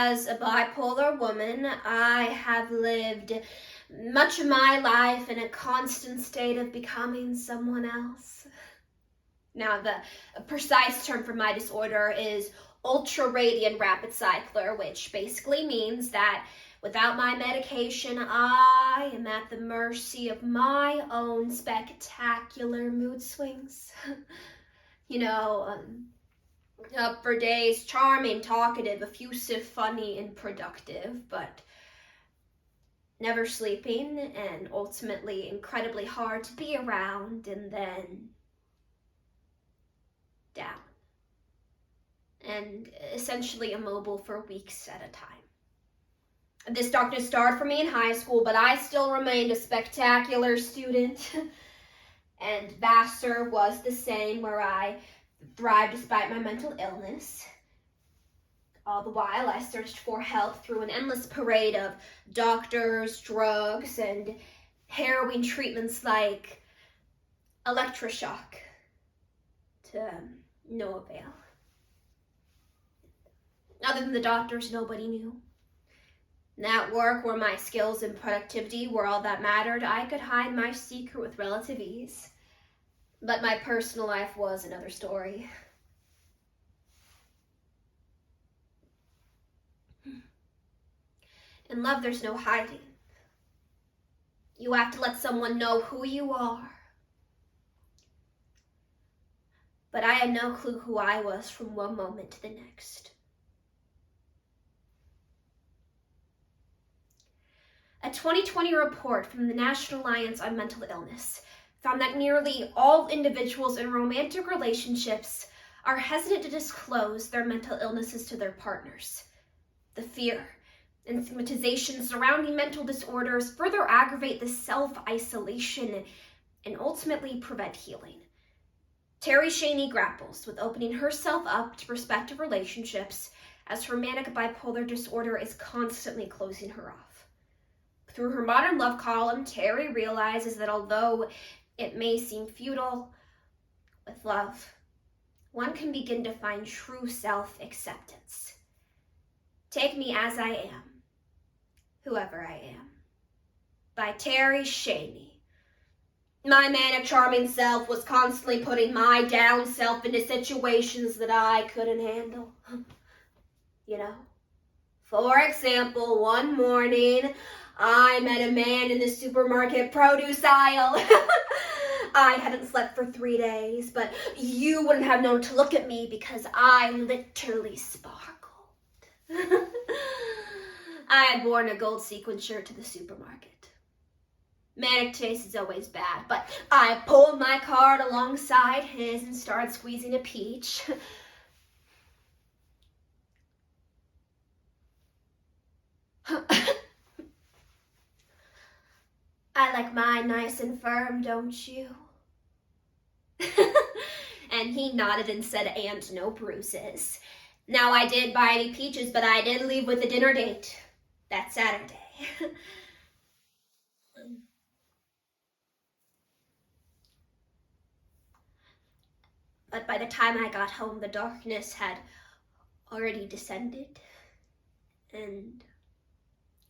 as a bipolar woman, I have lived much of my life in a constant state of becoming someone else. Now, the precise term for my disorder is ultra-radiant rapid cycler, which basically means that without my medication, I am at the mercy of my own spectacular mood swings. Up for days, charming, talkative, effusive, funny, and productive, but never sleeping, and ultimately incredibly hard to be around, and then down. And essentially immobile for weeks at a time. This darkness started for me in high school, but I still remained a spectacular student. And Vassar was the same, where I thrived despite my mental illness. All the while, I searched for help through an endless parade of doctors, drugs, and harrowing treatments like electroshock, to no avail. Other than the doctors, nobody knew. And at work, where my skills and productivity were all that mattered, I could hide my secret with relative ease. But my personal life was another story. In love, there's no hiding. You have to let someone know who you are. But I had no clue who I was from one moment to the next. A 2020 report from the National Alliance on Mental Illness found that nearly all individuals in romantic relationships are hesitant to disclose their mental illnesses to their partners. The fear and stigmatization surrounding mental disorders further aggravate the self-isolation and ultimately prevent healing. Terri Cheney grapples with opening herself up to prospective relationships as her manic bipolar disorder is constantly closing her off. Through her modern love column, Terri realizes that although it may seem futile, with love, one can begin to find true self-acceptance. Take Me As I Am, Whoever I Am, by Terri Cheney. My manic, charming self was constantly putting my down self into situations that I couldn't handle. For example, one morning, I met a man in the supermarket produce aisle. I hadn't slept for 3 days, but you wouldn't have known to look at me because I literally sparkled. I had worn a gold sequin shirt to the supermarket. Manic taste is always bad, but I pulled my cart alongside his and started squeezing a peach. I like mine nice and firm, don't you? And he nodded and said, and no bruises. Now, I did buy any peaches, but I did leave with a dinner date that Saturday. But by the time I got home, the darkness had already descended, and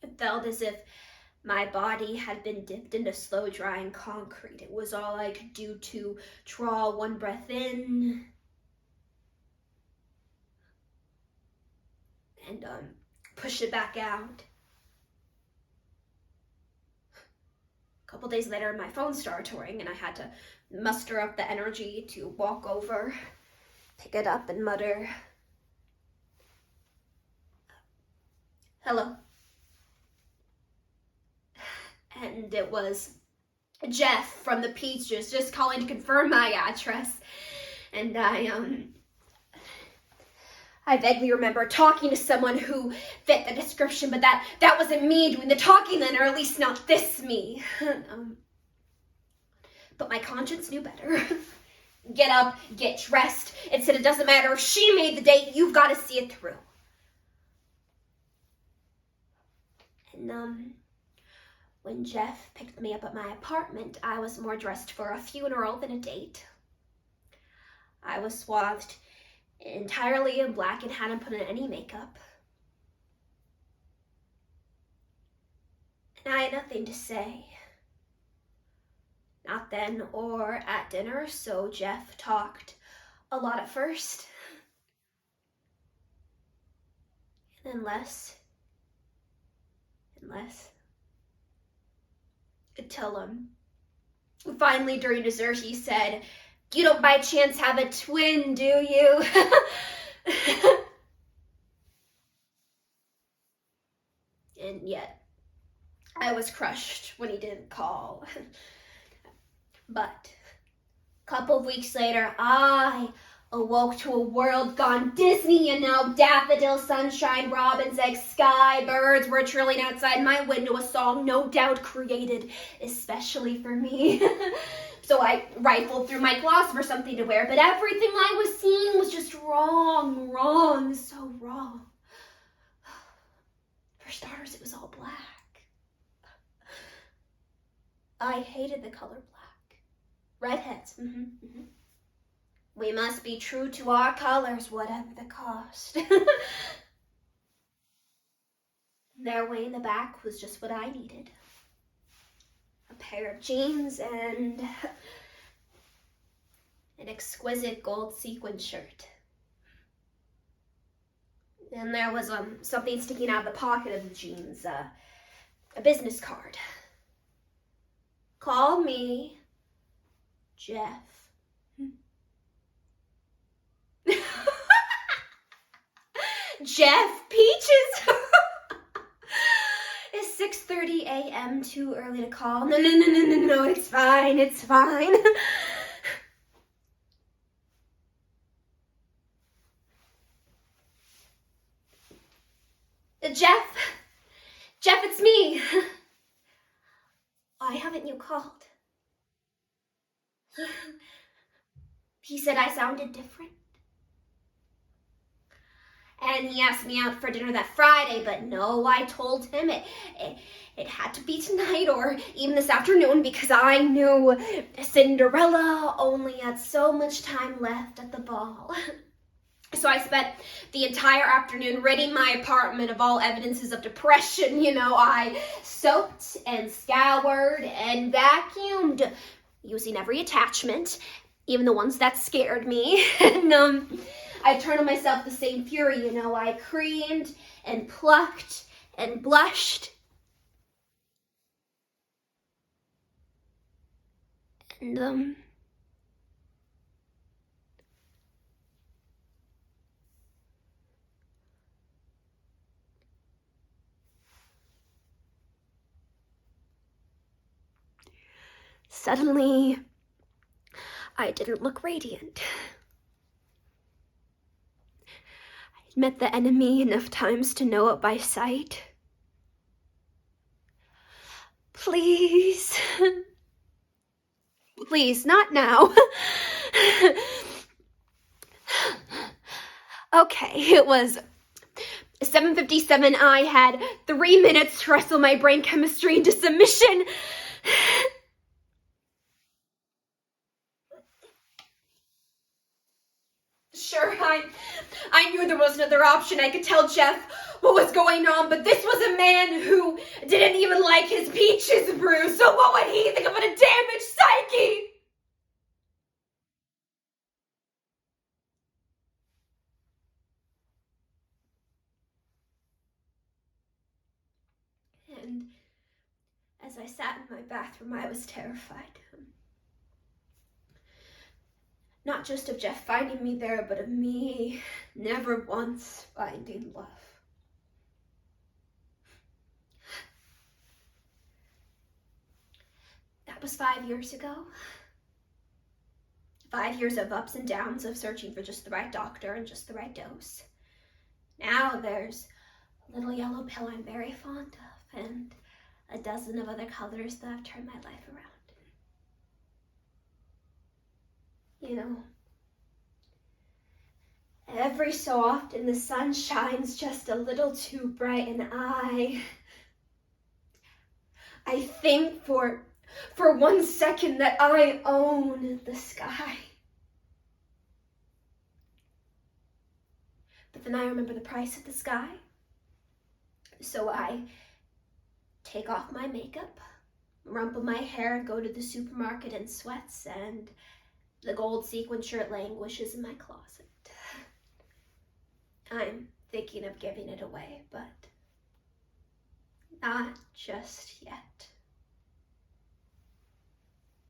it felt as if my body had been dipped into slow-drying concrete. It was all I could do to draw one breath in and push it back out. A couple days later, my phone started to ring, and I had to muster up the energy to walk over, pick it up, and mutter, "Hello." And it was Jeff from the Peaches just calling to confirm my address. And I vaguely remember talking to someone who fit the description, but that wasn't me doing the talking then, or at least not this me. But my conscience knew better. Get up, get dressed. It said it doesn't matter if she made the date, you've got to see it through. And when Jeff picked me up at my apartment, I was more dressed for a funeral than a date. I was swathed entirely in black and hadn't put on any makeup. and I had nothing to say. Not then or at dinner, so Jeff talked a lot at first, and then less and less, until finally during dessert he said, "You don't by chance have a twin, do you?" And yet I was crushed when he didn't call. But a couple of weeks later, I awoke to a world gone Disney, daffodil, sunshine, robin's eggs, sky, birds were trilling outside my window, a song no doubt created especially for me. So I rifled through my closet for something to wear, but everything I was seeing was just wrong, so wrong. For starters, it was all black. I hated the color black. Redheads. We must be true to our colors, whatever the cost. Their way in the back was just what I needed. A pair of jeans and an exquisite gold sequin shirt. And there was something sticking out of the pocket of the jeans, a business card. Call me Jeff. Jeff Peaches. Is 6:30 a.m. too early to call? No, it's fine. Jeff, it's me. Why haven't you called? He said I sounded different. And he asked me out for dinner that Friday, but no, I told him it had to be tonight or even this afternoon because I knew Cinderella only had so much time left at the ball. So I spent the entire afternoon ridding my apartment of all evidences of depression. I soaped and scoured and vacuumed using every attachment, even the ones that scared me. And I turned on myself the same fury, I creamed and plucked and blushed. And, suddenly, I didn't look radiant. I'd met the enemy enough times to know it by sight. Please, not now. Okay, it was 7:57. I had 3 minutes to wrestle my brain chemistry into submission. Sure, I knew there was another option. I could tell Jeff what was going on, but this was a man who didn't even like his peaches brew, so what would he think of a damaged psyche? And as I sat in my bathroom, I was terrified. Not just of Jeff finding me there, but of me never once finding love. That was 5 years ago. 5 years of ups and downs of searching for just the right doctor and just the right dose. Now there's a little yellow pill I'm very fond of and a dozen of other colors that have turned my life around. Every so often the sun shines just a little too bright and I think for 1 second that I own the sky. But then I remember the price of the sky. So I take off my makeup, rumple my hair, and go to the supermarket in sweats, and the gold sequin shirt languishes in my closet. I'm thinking of giving it away, but not just yet.